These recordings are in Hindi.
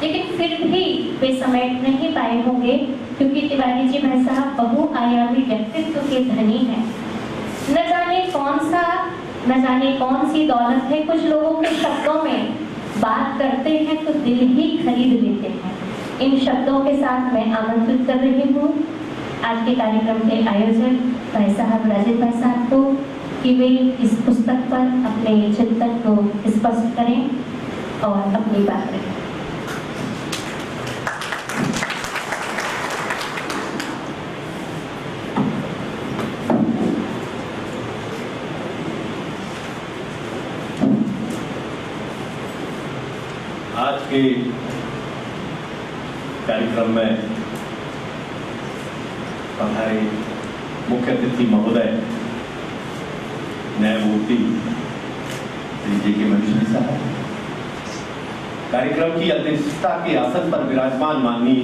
लेकिन फिर भी वे समेट नहीं पाए होंगे, क्योंकि तिवारी जी भाई साहब बहुआयामी व्यक्तित्व के धनी हैं। न जाने कौन सी दौलत है, कुछ लोगों के शब्दों में बात करते हैं तो दिल ही खरीद लेते हैं। इन शब्दों के साथ मैं आमंत्रित कर रही हूँ आज के कार्यक्रम के आयोजक भाई साहब राजीव भाई साहब को कि वे इस पुस्तक पर अपने चिंतन को स्पष्ट करें और अपनी बात रखें। आज के कार्यक्रम में हमारे मुख्य अतिथि महोदय न्यायमूर्ति श्री जे.के. मंजूरी साहब, कार्यक्रम की अध्यक्षता के आसन पर विराजमान माननीय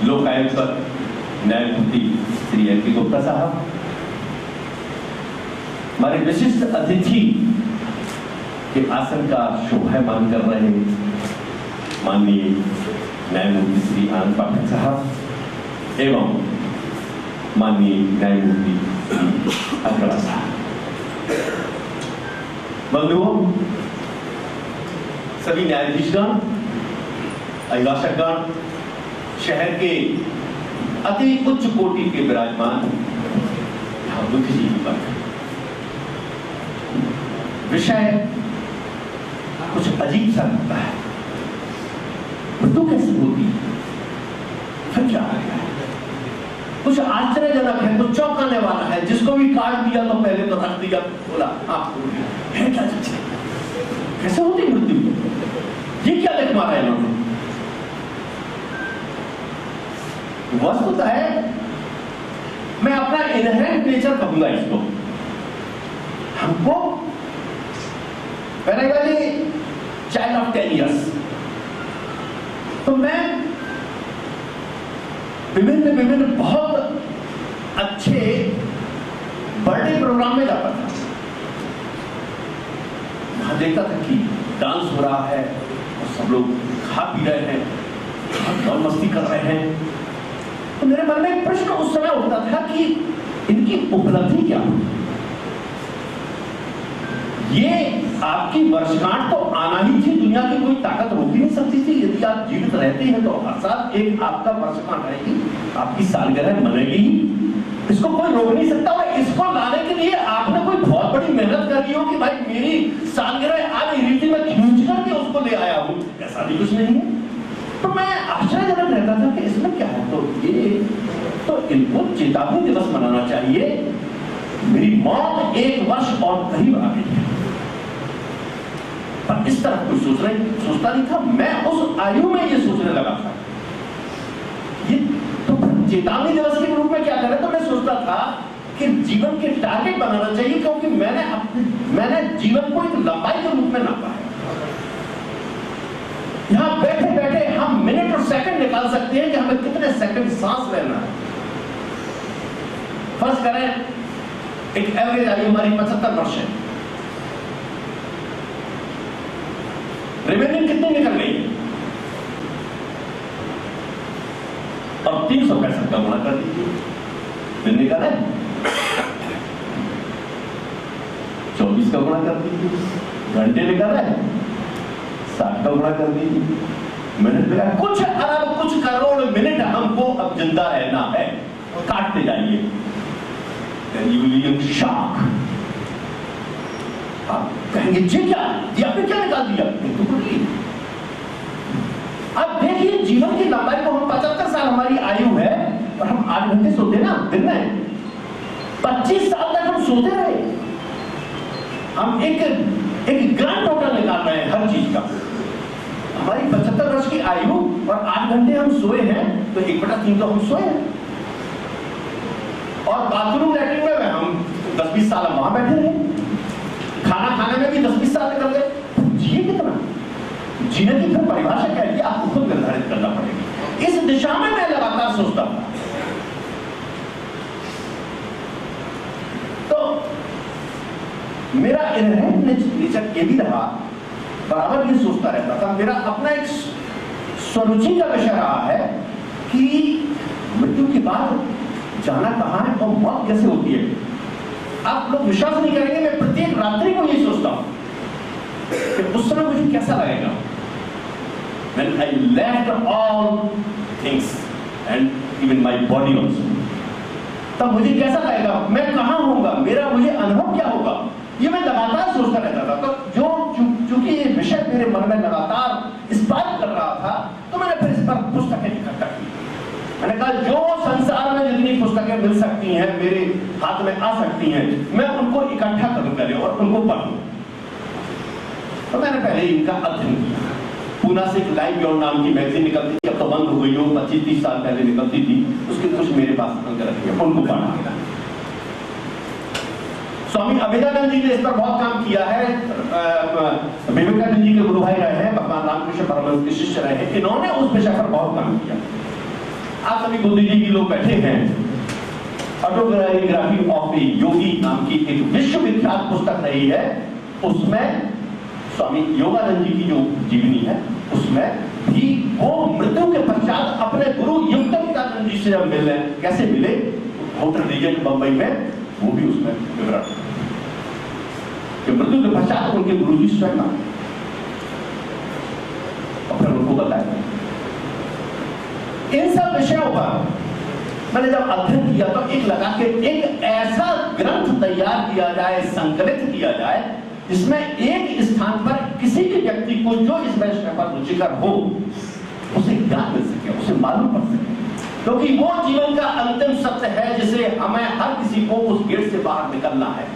लोकायुक्त न्यायमूर्ति श्री एल.पी. गुप्ता साहब, हमारे विशिष्ट अतिथि के आसन का शोभायमान कर रहे माननीय न्यायमूर्ति श्री आनंद पाठक साहब एवं माननीय न्यायमूर्ति श्री अग्रवाल साहब, बंधुओं, सभी न्यायाधीशगण, अभिभाषकगण, शहर के अति उच्च कोटि के विराजमान बुद्धिजीवी वर्ग, विषय कुछ अजीब सा लगता है। मृत्यु कैसे होती है, फिर क्या आएगा, कुछ आश्चर्यजनक है, कुछ चौंकाने वाला है। जिसको भी काट दिया तो पहले तो रख दिया, बोला आप है क्या चीज है, कैसे होती मृत्यु, ये क्या लिख मारा इन्होंने। वस्तुतः है, मैं अपना इनहेरेंट नेचर कहूंगा इसको। हमको when I was a child of 10 years, तो मैं विभिन्न बहुत अच्छे बर्थडे प्रोग्राम में जाता था। वहां देखता था कि डांस हो रहा है और सब लोग खा पी रहे हैं, मौज मस्ती कर रहे हैं। तो मेरे मन में एक प्रश्न उस समय उठता था कि इनकी उपलब्धि क्या होगी। ये आपकी वर्षगांठ तो आना ही थी, दुनिया की कोई ताकत रोक ही नहीं सकती थी। यदि आप जीवित रहते हैं तो हर साल एक आपका वर्षगांठ आएगी, आपकी सालगिरह मनेगी, इसको कोई रोक नहीं सकता। और इसको लाने के लिए आपने कोई बहुत बड़ी मेहनत कर ली हो कि भाई मेरी सालगिरह आ नहीं रही थी, मैं खींच करके उसको ले आया हूं, ऐसा भी कुछ नहीं है। तो मैं आश्चर्यजनक रहता था कि इसमें क्या है। तो इनको चेतावनी दिवस मनाना चाहिए, मेरी मौत 1 वर्ष और करीब आ गई है। पर इस तरह कोई सोचता नहीं था। मैं उस आयु में ये सोचने लगा था, ये तो चेतावनी दिवस के रूप में क्या करें। तो मैं सोचता था कि जीवन के टारगेट बनाना चाहिए, क्योंकि मैंने जीवन को एक लंबाई के रूप में नापा है। यहां बैठे बैठे हम मिनट और सेकंड निकाल सकते हैं कि हमें कितने सेकंड सांस लेना है। फर्ज करें एक एवरेज आयु हमारी 75 वर्ष है, रिमेनिंग कितनी निकल गई और 365 का गुणा कर दीजिए, दिन निकल है 24 का गुणा कर दीजिए, घंटे निकल है 60 का गुणा कर दीजिए, मिनट निकल, कुछ अरब कुछ करोड़ मिनट हमको अब जिंदा रहना है। काटते जाइए, you will be shocked। आप कहेंगे जी क्या, ये आपने क्या निकाल दिया। अब देखिए जीवन की लंबाई को, हम 75 साल हमारी आयु है और हम 8 घंटे सोते ना दिन में, 25 साल तक हम सोते रहे। हम एक ग्रांड टोटल निकाल रहे हैं हर चीज का। हमारी 75 वर्ष की आयु और 8 घंटे हम सोए हैं, तो 1/3 तो हम सोए हैं। और बाथरूम लैट्रिन में हम 10-20 साल वहां बैठे रहे, खाना खाने में भी 10-20 साल निकल गए। जिए कितना, जीने की फिर परिभाषा क्या है, आपको खुद निर्धारित करना पड़ेगी। इस दिशा में मैं लगातार सोचता था। तो मेरा इनहेरेंट नेचर ये भी रहा, बराबर ये सोचता रहता था। मेरा अपना एक स्वरुचि का विषय रहा है कि मृत्यु के बाद जाना कहां है और मौत कैसे होती है। आप लोग विश्वास नहीं करेंगे, मैं प्रत्येक रात्रि को ये सोचता हूं कि उस समय मुझे कैसा लगेगा। When I left all things and even my body also, तब मुझे कैसा लगेगा, मैं कहां होऊंगा, मेरा मुझे अनुभव क्या होगा, ये मैं लगातार सोचता रहता था। तो जो चूंकि ये विषय मेरे मन में लगातार इस बात कर रहा था, तो मैंने फिर इस पर पुस्तकें इकट्ठा की। मैंने कहा जो संसार में जितनी पुस्तकें मिल सकती हैं, मेरे हाथ में आ सकती हैं, मैं उनको इकट्ठा करूं और उनको पढ़ूं। तो मैंने पहले इनका अध्ययन किया। पूना से एक लाइफ बियॉन्ड नाम की मैगजीन निकलती थी, अब तो बंद हो गई हो, 25-30 साल पहले निकलती थी, उसके कुछ मेरे पास रखी है, उनको पढ़ा। स्वामी अभेदानंद जी ने इस पर बहुत काम किया है। विवेकानंद जी के गुरु भाई रहे हैं, भगवान रामकृष्ण परमहंस के शिष्य रहे हैं, इन्होंने उस विषय पर बहुत काम किया। आप सभी बुद्धिजीवी की लोग बैठे हैं। ऑटोबायोग्राफी ऑफ ए योगी नाम की एक विश्वविख्यात पुस्तक रही है, उसमें स्वामी योगानंद जी की जो जीवनी है, उसमें भी वो मृत्यु के पश्चात अपने गुरु युक्तानंद जी से जब मिले, कैसे मिले, होटल रीजेंट बंबई में, वो भी उसमें विवरण कि मृत्यु के पश्चात उनके गुरु जी स्वयं आए और फिर उनको बताया। इन सब विषयों पर मैंने जब अध्ययन किया तो एक लगा के एक ऐसा ग्रंथ तैयार किया जाए, संकलित किया जाए, जिसमें एक स्थान पर किसी भी व्यक्ति को जो इस विषय पर रुचिकर हो, उसे ज्ञान मिल सके, उसे मालूम पड़ सके, क्योंकि वो जीवन का अंतिम सत्य है जिसे हमें हर किसी को उस गेट से बाहर निकलना है।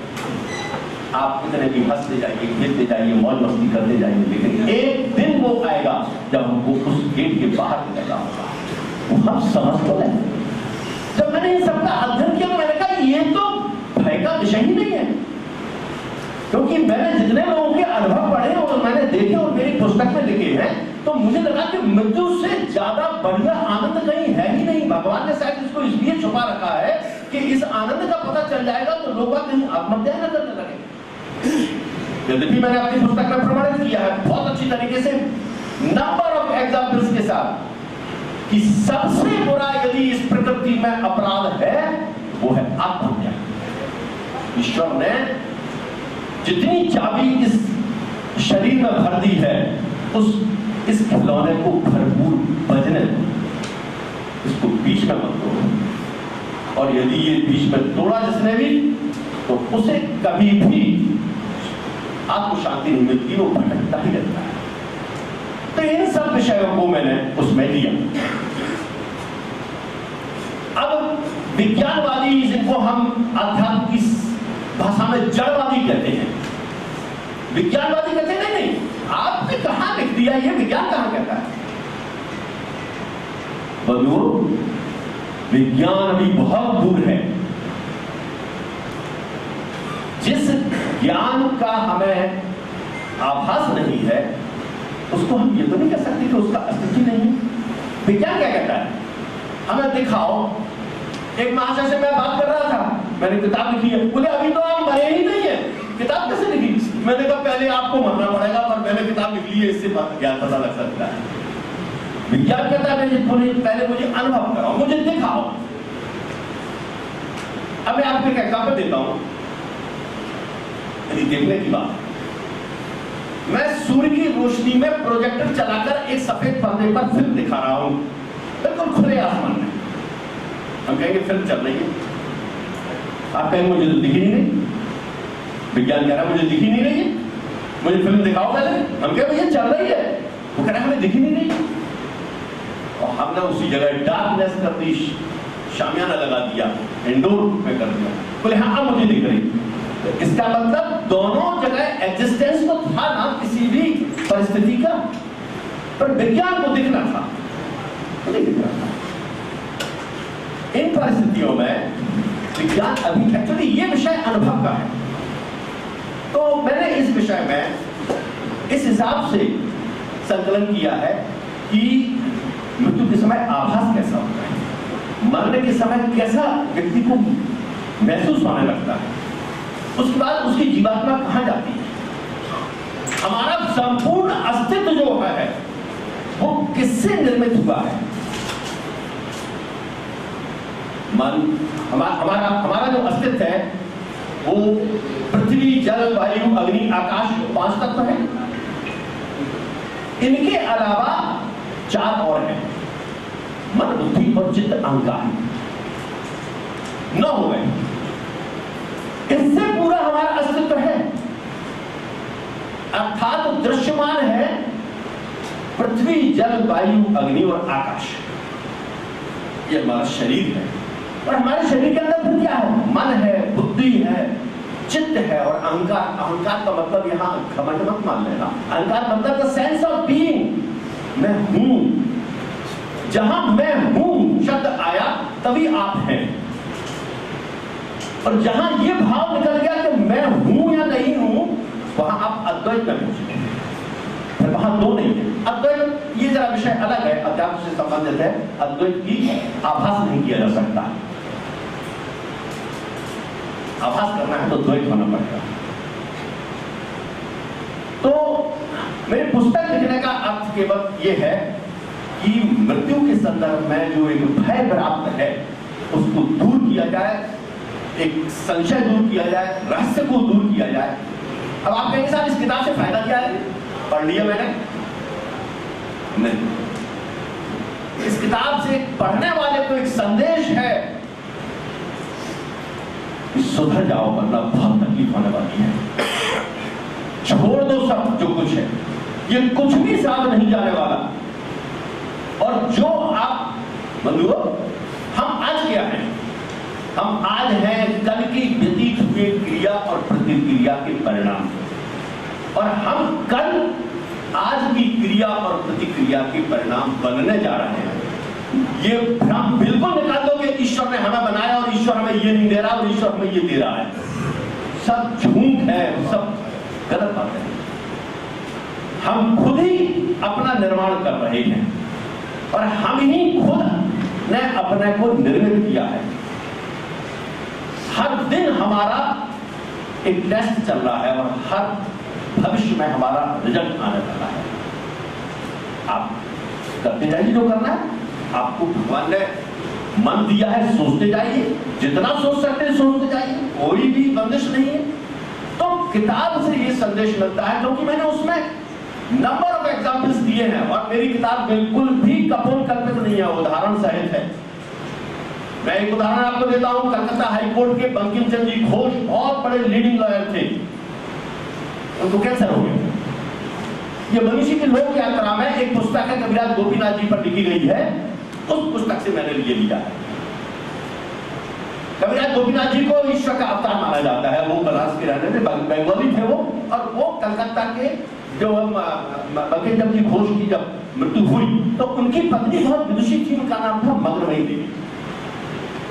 आप कितने भी हंसते जाइए, खेलते जाइए, मौज मस्ती करते जाइए, लेकिन एक दिन वो आएगा जब हमको उस गेट के बाहर निकलना होगा। वो हम समझ तो लें। जब मैंने इन सबका अध्ययन किया, मैंने कहा ये तो भय का विषय ही नहीं है, क्योंकि मैंने जितने लोगों के अनुभव पढ़े और मैंने देखे और मेरी पुस्तक में लिखे हैं, तो मुझे लगा कि मृत्यु से ज्यादा बढ़िया आनंद कहीं है ही नहीं। भगवान ने शायद इसको इसलिए छुपा रखा है कि इस आनंद का पता चल जाएगा तो लोग कहीं आत्महत्या न करने लगे। यद्यपि मैंने अपनी पुस्तक में प्रमाणित किया है बहुत अच्छी तरीके से, नंबर ऑफ एग्जाम्पल्स के साथ, कि सबसे बुरा यदि इस प्रकृति में अपराध है, वो है आत्महत्या। ईश्वर ने जितनी चाबी इस शरीर में भर दी है, इस खिलौने को भरपूर बजने दो, इसको बीच में मत तोड़ो। और यदि ये बीच में तोड़ा जिसने भी, तो उसे कभी भी आत्म शांति नहीं मिलती, वो भटकता ही रहता है। तो इन सब विषयों को मैंने उसमें लिया। अब विज्ञानवादी, जिनको हम अध्यात्म की भाषा में जड़वादी कहते हैं, विज्ञानवादी कहते हैं नहीं, आपने कहां लिख दिया, ये विज्ञान कहां कहता है। बंधुओं, विज्ञान अभी बहुत दूर है। जिस ज्ञान का हमें आभास नहीं है, उसको हम ये तो नहीं कह सकते कि उसका अस्तित्व नहीं है। विज्ञान क्या कहता है, हमें दिखाओ। एक महाशय से मैं बात कर रहा था, मैंने किताब लिखी है, बोले अभी तो आप मरे ही नहीं है, किताब कैसे लिखी। मैंने कहा पहले आपको मरना पड़ेगा, पर मैंने किताब लिख ली है, इससे ज्ञान पता लग सकता है। विज्ञान कहता है पहले मुझे अनुभव कराओ, मुझे दिखाओ। अब मैं आपको एक एग्जाम्पल देता हूं, यदि देखने की बात, मैं सूर्य की रोशनी में प्रोजेक्टर चलाकर एक सफेद पर्दे पर फिल्म दिखा रहा हूं, बिल्कुल खुले आसमान में। हम कहेंगे फिल्म चल रही है, आप कहेंगे मुझे तो दिखी नहीं। विज्ञान कह रहा है मुझे दिखी नहीं रही है, मुझे फिल्म दिखाओ पहले। हम कह भैया चल रही है, वो कह रहा है हमें दिखी नहीं रही। और हमने उसी जगह डार्कनेस कर दी, शामियाना लगा दिया, इंडोर में कर दिया, बोले हाँ अब मुझे दिख रही। तो इसका मतलब दोनों जगह एग्जिस्टेंस तो था ना किसी भी परिस्थिति का, पर विज्ञान को दिखना था, तो नहीं दिख रहा था। इन परिस्थितियों में विज्ञान अभी एक्चुअली ये विषय अनुभव का है। तो मैंने इस विषय में इस हिसाब से संकलन किया है कि मृत्यु के समय आभास कैसा होता है, मरने के समय कैसा व्यक्ति को महसूस होने लगता है, उसके बाद उसकी जीवात्मा कहां जाती है, हमारा संपूर्ण अस्तित्व जो है वो किससे निर्मित हुआ है? मन, हमारा जो अस्तित्व है वो पृथ्वी, जल, वायु, अग्नि, आकाश, 5 तत्व है। इनके अलावा 4 और हैं, मन, बुद्धि और चित्त, अहंकार। 9 हो गए। इससे पूरा हमारा अस्तित्व है, अर्थात दृश्यमान है पृथ्वी, जल, वायु, अग्नि और आकाश। ये हमारा शरीर है। और हमारे शरीर के अंदर फिर क्या है? मन है, बुद्धि है, चित्त है और अहंकार। अहंकार का मतलब यहां घमंड मत मान लेना। अहंकार मतलब द सेंस ऑफ बीइंग, मैं हूं। जहां मैं हूं शब्द आया तभी आप हैं, और जहां ये भाव निकल गया कि मैं हूं या नहीं हूं, वहां आप अद्वैत में पहुंच गए। फिर वहां 2 नहीं है। अद्वैत ये जरा विषय अलग है, अध्यात्म से संबंधित है। अद्वैत की आभास नहीं किया जा सकता। आभास करना है तो द्वैत होना पड़ेगा। तो मेरी पुस्तक लिखने का अर्थ केवल यह है कि मृत्यु के संदर्भ में जो एक भय प्राप्त है उसको दूर किया जाए, एक संशय दूर किया जाए, रहस्य को दूर किया जाए। अब आप कहेंगे साहब इस किताब से फायदा क्या है? पढ़ लिया मैंने? नहीं। इस किताब से पढ़ने वाले को एक संदेश है कि सुधर जाओ वरना बहुत तकलीफ होने वाली है। छोड़ दो सब जो कुछ है, ये कुछ भी साथ नहीं जाने वाला। और जो आप बंधुओं, हम आज क्या हैं? हम आज हैं कल की व्यतीत हुए क्रिया और प्रतिक्रिया के परिणाम, और हम कल आज की क्रिया और प्रतिक्रिया के परिणाम बनने जा रहे हैं। ये भ्रम बिल्कुल निकाल दो कि ईश्वर ने हमें बनाया और ईश्वर हमें ये नहीं दे रहा और ईश्वर हमें ये दे रहा है। सब झूठ है, सब गलत बात है। हम खुद ही अपना निर्माण कर रहे हैं और हम ही खुद ने अपने को निर्मित किया है। हर दिन हमारा एक टेस्ट चल रहा है और हर भविष्य में हमारा रिजल्ट आने वाला है। आप करते जाइए जो करना है। आपको भगवान ने मन दिया है, सोचते जाइए, जितना सोच सकते हैं सोचते जाइए, कोई भी बंदिश नहीं है। तो किताब से ये संदेश मिलता है, क्योंकि मैंने उसमें नंबर ऑफ एग्जाम्पल्स दिए हैं और मेरी किताब बिल्कुल भी कपोल कल्पित नहीं है, उदाहरण सहित है। मैं एक उदाहरण आपको देता हूं। कलकत्ता हाईकोर्ट के बंकिम चंद्र जी घोष बहुत बड़े लीडिंग लॉयर थे, उनको कैंसर हो गया। ये मनुष्य की लोक यात्रा में एक पुस्तक है, कविराज गोपीनाथ जी पर लिखी गई है, उस पुस्तक से मैंने ये लिया है। कविराज गोपीनाथ जी को ईश्वर का अवतार माना जाता है। वो बनारस के रहने थे, बंगाली थे वो, और वो कलकत्ता के जो बंकिम चंद्र जी घोष की जब मृत्यु हुई तो उनकी पत्नी बहुत विदुषी थी, उनका नाम था मग्नमयी देवी।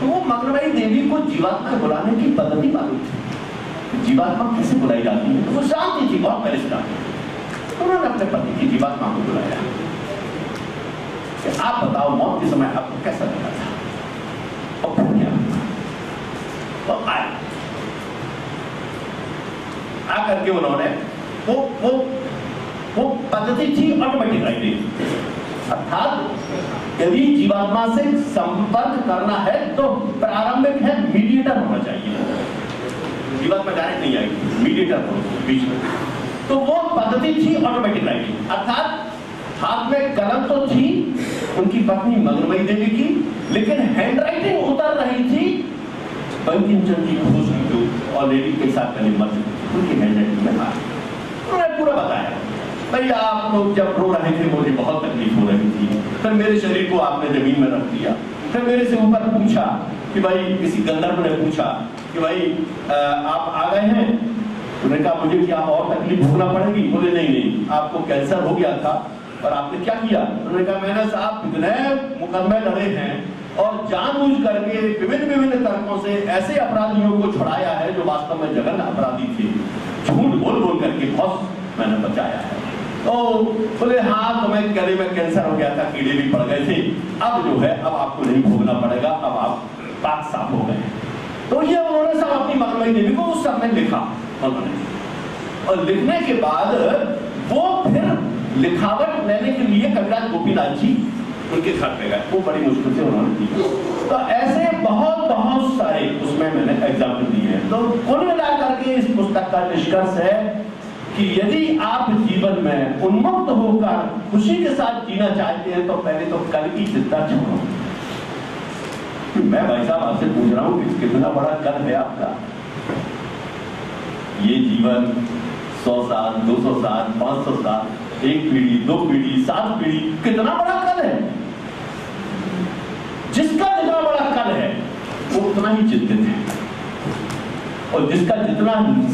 तो वो मग्नमयी देवी को जीवात्मा बुलाने की पद्धति मालूम थी, जीवात्मा कैसे बुलाई जाती है। तो वो जानती थी, बहुत पहले से जानती थी। उन्होंने अपने पति की जीवात्मा को बुलाया कि आप बताओ मौत के समय आपको कैसा लगा था, और फिर क्या हुआ? तो आकर के उन्होंने वो पद्धति थी ऑटोमेटिक राइटिंग, अर्थात यदि जीवात्मा से संपर्क करना है तो प्रारंभिक है मीडिएटर होना चाहिए। जीवात्मा डायरेक्ट नहीं आएगी, मीडिएटर हो बीच में। तो वो पद्धति थी ऑटोमेटिक राइटिंग, अर्थात हाथ में कलम तो थी उनकी पत्नी मग्नमयी देवी की, लेकिन हैंड राइटिंग उतर रही थी बंकिम चंद्र जी घोष की, जो ऑलरेडी कई साल पहले मर चुके, उनकी हैंड राइटिंग में था। उन्होंने पूरा बताया, भाई आप लोग जब रो रहे थे मुझे बहुत तकलीफ हो रही थी, फिर मेरे शरीर को आपने जमीन में रख दिया, फिर मेरे से ऊपर पूछा कि भाई, किसी गंधर्व ने पूछा कि भाई आप आ गए हैं? उन्होंने कहा मुझे क्या और तकलीफ भोगना पड़ेगी? बोले नहीं, आपको कैंसर हो गया था और आपने क्या किया? उन्होंने कहा मैंने साहब कितने मुकदमे लड़े हैं और जानबूझ करके विभिन्न तरीकों से ऐसे अपराधियों को छुड़ाया है जो वास्तव में जघन्य अपराधी थे, झूठ बोल करके बहुत मैंने बचाया है। तो बोले हाँ, तुम्हें गले में कैंसर हो गया था, कीड़े भी पड़ गए थे, अब जो है अब आपको नहीं भोगना पड़ेगा, अब आप पाक साफ हो गए। तो ये उन्होंने सब अपनी मग्नमयी देवी को उस समय लिखा उन्होंने, और लिखने के बाद वो फिर लिखावट लेने के लिए कविराज गोपीनाथ जी उनके घर पे गए, वो बड़ी मुश्किल से उन्होंने दी। तो ऐसे बहुत बहुत सारे उसमें मैंने एग्जाम्पल दिए हैं। तो कुल मिलाकर के इस पुस्तक का निष्कर्ष है कि यदि आप जीवन में उन्मुक्त होकर खुशी के साथ जीना चाहते हैं तो पहले तो कल की चिंता छोड़ो। मैं भाई साहब आपसे पूछ रहा हूं कि कितना बड़ा कल है आपका। ये जीवन 100 साल, 200 साल, 500 साल, 1 पीढ़ी, 2 पीढ़ी, 7 पीढ़ी, कितना बड़ा कल है। जिसका जितना बड़ा कल है वो उतना ही चिंतित है, और जिसका जितना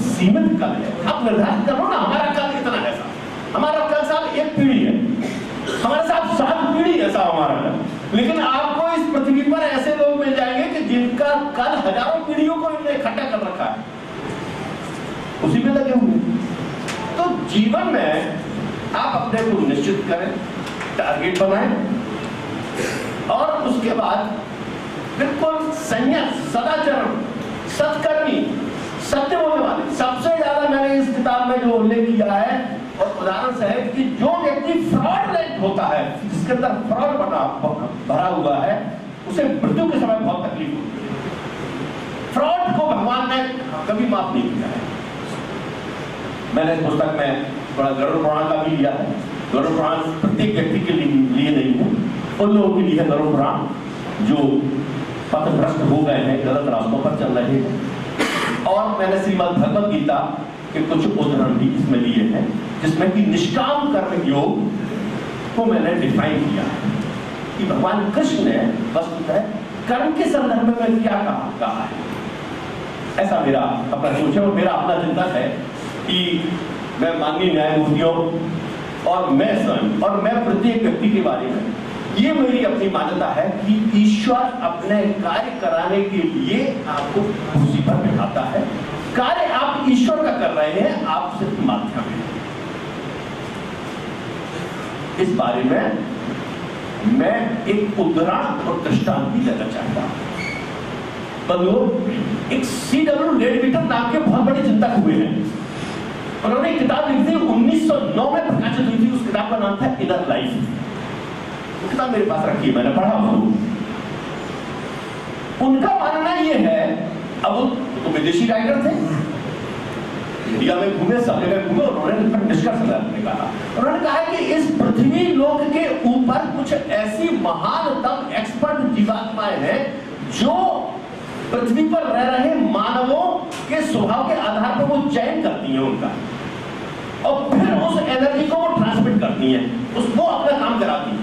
सीमित कल है, आप निर्धारित करो ना हमारा कल कितना है साहब। हमारा कल साहब 1 पीढ़ी है, हमारे साथ 7 पीढ़ी है साहब हमारा कल। लेकिन आपको इस पृथ्वी पर ऐसे लोग मिल जाएंगे कि जिनका कल हजारों पीढ़ियों को इन्होंने इकट्ठा कर रखा है, उसी में लगे हुए। तो जीवन में आप अपने को निश्चित करें, टारगेट बनाएं, और उसके बाद बिल्कुल संयत, सदाचरण, सत्कर्मी, सत्य बोलने वाले। सबसे ज्यादा मैंने इस किताब में जो उल्लेख किया है और उदाहरण से है कि जो व्यक्ति फ्रॉडलेंट होता है, जिसके अंदर फ्रॉड भरा हुआ है, उसे मृत्यु के समय बहुत तकलीफ होती है। फ्रॉड को भगवान ने कभी माफ नहीं किया है। मैंने इस पुस्तक में थोड़ा गरुड़ पुराण का भी लिया है। गरुड़ पुराण प्रत्येक व्यक्ति के लिए नहीं है, उन लोगों के लिए है गरुड़ पुराण जो पथभ्रष्ट हो गए हैं, गलत रास्तों पर चल रहे हैं। और मैंने श्रीमद् भगवद गीता के कुछ उदाहरण भी इसमें लिए हैं, जिसमें कि निष्काम कर्म योग को मैंने डिफाइन किया है कि भगवान कृष्ण ने वस्तुतः कर्म के संदर्भ में क्या कहा है। ऐसा मेरा अपना सोच है और मेरा अपना चिंतन है कि मैं माननीय न्यायमूर्तियों और मैं स्वयं और मैं प्रत्येक व्यक्ति के बारे में ये मेरी अपनी मान्यता है कि ईश्वर अपने कार्य कराने के लिए आपको कुर्सी पर बिठाता है। कार्य आप ईश्वर का कर रहे हैं, आप सिर्फ माध्यम हैं। इस बारे में मैं एक उदाहरण और दृष्टांत भी देना चाहता हूं। बंधुओं, एक C.W. लेडबीटर नाम के बहुत बड़े चिंतक हुए हैं। उन्होंने एक किताब लिखी थी, 1909 में प्रकाशित हुई थी। उस किताब का नाम था इनर लाइफ। वो किताब मेरे पास रखी है, मैंने पढ़ा उसको। उनका मानना यह है, अब वो तो विदेशी राइटर थे, इंडिया में घूमे, सब जगह घूमे, उन्होंने निष्कर्ष निकाला। उन्होंने कहा कि इस पृथ्वी लोक के ऊपर कुछ ऐसी महानतम एक्सपर्ट जीवात्माएं हैं जो पृथ्वी पर रह रहे मानवों के स्वभाव के आधार पर वो चयन करती हैं उनका, और फिर उस एनर्जी को वो ट्रांसमिट करती हैं, उसको अपना काम कराती हैं।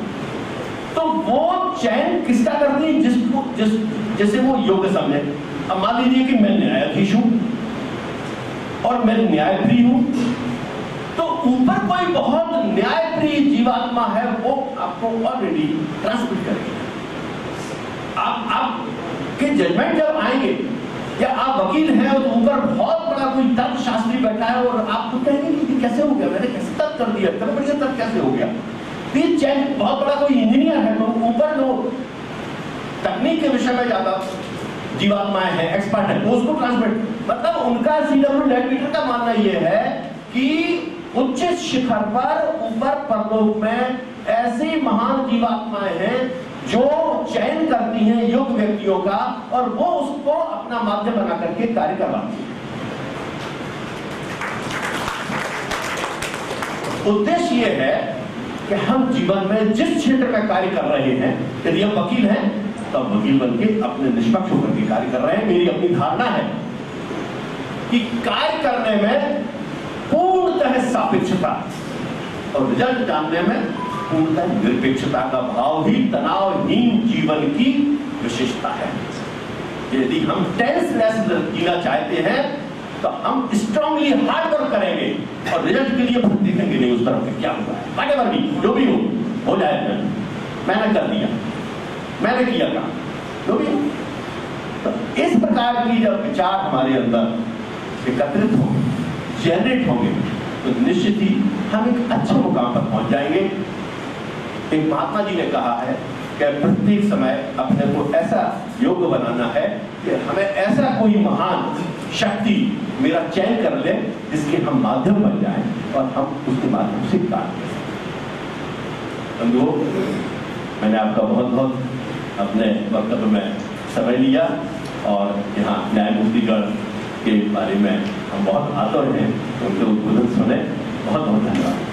तो वो चयन किसका करती है? जिसको जैसे वो योग्य समझे। अब मान लीजिए कि मैं न्यायाधीश हूं और मैं न्यायप्रिय हूं, तो ऊपर कोई बहुत न्यायप्रिय जीवात्मा है, वो आपको ऑलरेडी ट्रांसमिट करेगी। आप के जजमेंट जब आएंगे, या आप वकील हैं और ऊपर बहुत बड़ा कोई तर्क शास्त्री बैठा है और आपको कहेंगे कि कैसे हो गया, मैंने कैसे तर्क कर दिया, इतना बढ़िया तर्क कैसे हो गया। फिर चैन बहुत बड़ा कोई इंजीनियर है, तो ऊपर जो तकनीक के विषय में ज्यादा जीवात्माएं हैं, एक्सपर्ट है, वो उसको ट्रांसमिट, मतलब उनका C.W. लेडबीटर का मानना यह है कि उच्च शिखर पर ऊपर परलोक में ऐसी महान जीवात्माएं हैं जो चयन करती हैं योग्य व्यक्तियों का, और वो उसको अपना माध्यम बना करके कार्य करवाती है। उद्देश्य ये है कि हम जीवन में जिस क्षेत्र में कार्य कर रहे हैं, यदि हम वकील हैं तो हम वकील बनके अपने निष्पक्ष होकर के कार्य कर रहे हैं। मेरी अपनी धारणा है कि कार्य करने में पूर्णतः सापेक्षता और रिजल्ट जानने में पूर्णतः निरपेक्षता का भाव ही तनावहीन जीवन की विशेषता है। यदि हम टेंसलेस जीना चाहते हैं तो हम स्ट्रांगली हार्ड वर्क करेंगे और रिजल्ट के लिए देखेंगे नहीं उस तरफ क्या हुआ है, व्हाटएवर भी जो भी हो जाए। मैंने कर दिया, मैंने किया काम, जो भी। तो इस प्रकार की जब विचार हमारे अंदर एकत्रित होंगे, जनरेट होंगे, तो निश्चित ही हम एक अच्छे मुकाम पर पहुंच जाएंगे। एक महात्मा जी ने कहा है कि प्रत्येक समय अपने को ऐसा योग्य बनाना है कि हमें ऐसा कोई महान शक्ति मेरा चयन कर ले जिसके हम माध्यम बन जाएं और हम उसके माध्यम से कार्य करें। बंधुओं, मैंने आपका बहुत बहुत अपने वक्तव्य में समय लिया और यहाँ न्यायमूर्तिगण के बारे में हम बहुत आतुर हैं, उनके उद्बोधन सुने। बहुत बहुत धन्यवाद।